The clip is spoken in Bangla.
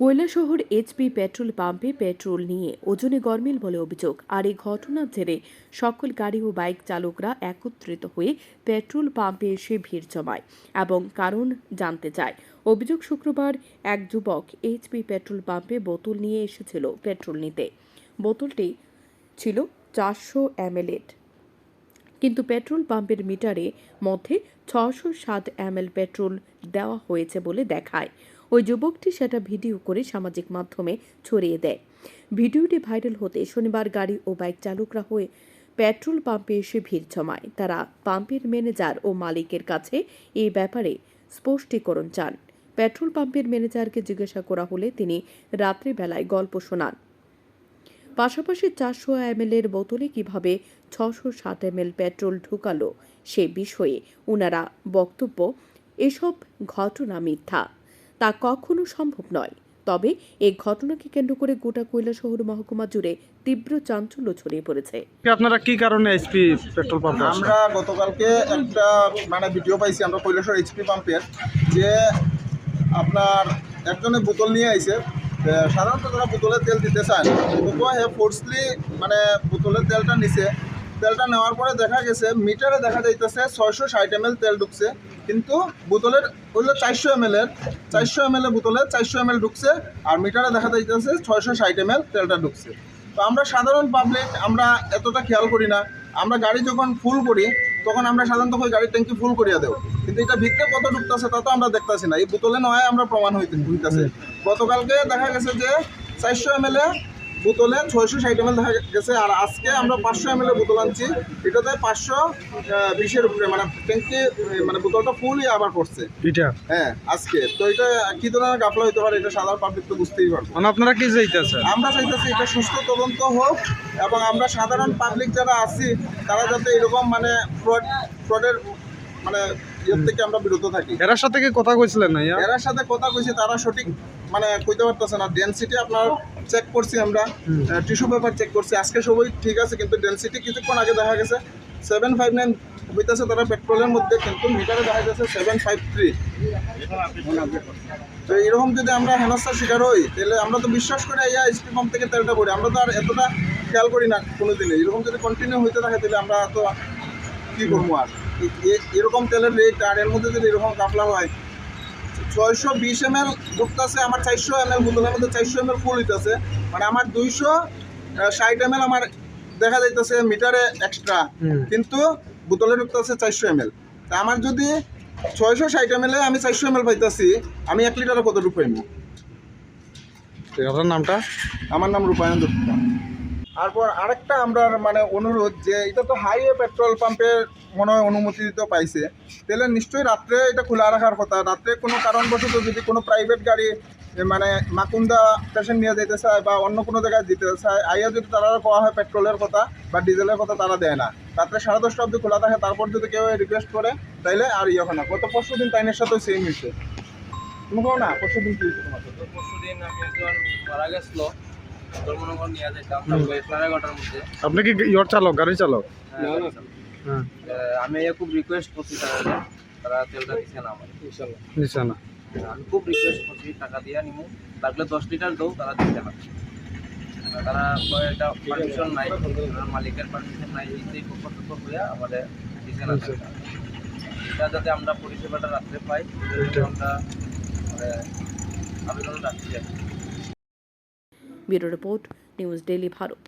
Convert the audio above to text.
কৈলাসহর এইচপি পেট্রোল পাম্পে পেট্রোল নিয়ে ওজনে গরমিল বলে অভিযোগ। আর এই ঘটনার জেরে সকল গাড়ি ও বাইক চালকরা একত্রিত হয়ে পেট্রোল পাম্পে এসে ভিড় জমায় এবং কারণ জানতে চায়। অভিযোগ, শুক্রবার এক যুবক এইচপি পেট্রোল পাম্পে বোতল নিয়ে এসেছিল পেট্রোল নিতে। বোতলটি ছিল 400 ml কিন্তু পেট্রোল পাম্পের মিটারে মধ্যে 607 ml পেট্রোল দেওয়া হয়েছে বলে দেখায়। ওই যুবকটি সেটা ভিডিও করে সামাজিক মাধ্যমে ছড়িয়ে দেয়। ভিডিওটি ভাইরাল হতে শনিবার গাড়ি ও বাইক চালকরা হয়ে পেট্রোল পাম্পে এসে ভিড় জমায়। তারা পাম্পের ম্যানেজার ও মালিকের কাছে এই ব্যাপারে স্পষ্টীকরণ চান। পেট্রোল পাম্পের ম্যানেজারকে জিজ্ঞাসা করা হলে তিনি রাত্রিবেলায় গল্প শোনান। পাশাপাশি 400 ml এর বোতলে কিভাবে 607 ml পেট্রোল ঢুকালো সে বিষয়ে ওনারা বক্তব্য, এসব ঘটনা মিথ্যা, তা কখনো সম্ভব নয়। তবে এই ঘটনাকে কেন্দ্র করে গোটা কৈলাসহর মহকুমা জুড়ে তীব্র চাঞ্চল্য ছড়িয়ে পড়েছে। আপনারা কি কারণে এইচপি পেট্রোল পাম্পে আমরা গতকালকে একটা ভিডিও পাইছি আমরা কৈলাসহর এইচপি পাম্পের, যে আপনার একজনে বোতল নিয়ে আইছে। সাধারণত যারা বোতলের তেল দিতে চায় তবুও ফোর্সলি বোতলের তেলটা নিছে। তেলটা নেওয়ার পরে দেখা গেছে মিটারে দেখা যাইতেছে 660 ml তেল ঢুকছে, কিন্তু বোতলের হইলো 400 ml বোতলে 400 ml ঢুকছে, আর মিটারে দেখা যাইতেছে 660 ml তেলটা ঢুকছে। তো আমরা সাধারণ পাবলিক আমরা এতটা খেয়াল করি না। আমরা গাড়ি যখন ফুল করি তখন আমরা সাধারণত ওই গাড়ির ট্যাঙ্কি ফুল করিয়া দেব, কিন্তু এটা ভিতরে কত ঢুকতেছে তা তো আমরা দেখতেছি না। এই বোতলে নয় আমরা প্রমাণ হইতেছে। গতকালকে দেখা গেছে যে 400 ml বোতলে 660 ml দেখা গেছে, আর আজকে আমরা 500 ml বোতল আনছি, এটাতে 520-এর উপরে ট্যাঙ্কি বোতলটা ফুলই আবার পড়ছে এটা। হ্যাঁ, আজকে তো এটা কি ধরনের গাফলা হইতে পারে এটা সাধারণ পাবলিক তো বুঝতেই পারবো। আপনারা কি চাইতেছেন? আমরা চাইতেছি এটা সুস্থ তদন্ত হোক এবং আমরা সাধারণ পাবলিক যারা আছি তারা যাতে এরকম ফ্রডের ইয়ের থেকে আমরা বিরত থাকি। এর সাথে কি কথা কইছিলেন না? এর সাথে কথা কইছি, তারা সঠিক কইতে পারতেছে না। ডেনসিটি আপনার চেক করছি, আমরা টিস্যু পেপার চেক করছি, আজকে সবই ঠিক আছে, কিন্তু ডেনসিটি কিছুক্ষণ আগে দেখা গেছে 759 হইতেছে তারা পেট্রোলের মধ্যে, কিন্তু মিটারে দেখা গেছে 753। তো এরকম যদি আমরা হেনস্থার শিকার হই তাহলে আমরা তো বিশ্বাস করে এইচপি পাম্প থেকে তেলটা ভরি, আমরা তো আর এতটা খেয়াল করি না কোনোদিনে। এরকম যদি কন্টিনিউ হইতে থাকে তাহলে আমরা তো কী করবো। আর এরকম তেলের রেট আর এর মধ্যে যদি এরকম কাফলা হয়, 620 ml ঢুকতেছে, আমার 400 ml বোতলের মধ্যে 400 ml ফুল হইতেছে, আমার 260 ml আমার দেখা যাইতেছে মিটারে এক্সট্রা, কিন্তু বোতলে ঢুকতেছে 400 ml। তা আমার যদি 660 ml আমি 400 ml পাইতেছি, আমি 1 লিটারে কত পাইব? আপনার নামটা? আমার নাম রূপায়ণ দত্ত। তারপর আরেকটা আমরা অনুরোধ, যে এটা তো হাইওয়ে পেট্রোল পাম্পের মনে হয় অনুমতি দিতে পাইছে, তাহলে নিশ্চয়ই রাত্রে এটা খোলা রাখার কথা। রাত্রে কোনো কারণবশত যদি কোনো প্রাইভেট গাড়ি মাকুন্দা স্টেশন নিয়ে যেতে চায় বা অন্য কোনো জায়গায় দিতে চায়, আইয়া যদি তারা কোয়া হয় পেট্রোলের কথা বা ডিজেলের কথা, তারা দেয় না। রাত্রে 10:30 অবধি খোলা থাকে, তারপর যদি কেউ রিকোয়েস্ট করে তাইলে আর হয় না। গত পরশুদিন তাইনের সাথেও সেম হয়েছে। তুমি কো না পরশুদিন কি হয়েছে? পরশুদিন আমি একজন মারা গেছিল, আপনি কি ইয়র চালক, গাড়ি চালক? আমি খুব রিকোয়েস্ট করছি তারা তেলটা দিচ্ছে না, আমার নিচ্ছে না। আমি খুব রিকোয়েস্ট করছি টাকা দিয়ে নিমু, তারপরে 10 লিটার দেও, তারা দিচ্ছে না। তারা এটা পারমিশন নাই, মালিকের পারমিশন নাই, এই পক্ষ হয়ে আমাদের দিচ্ছে না। এটা যাতে আমরা পরিষেবাটা রাখতে পাই, আমরা আবেদন রাখছি। Bureau report, news daily Bharat.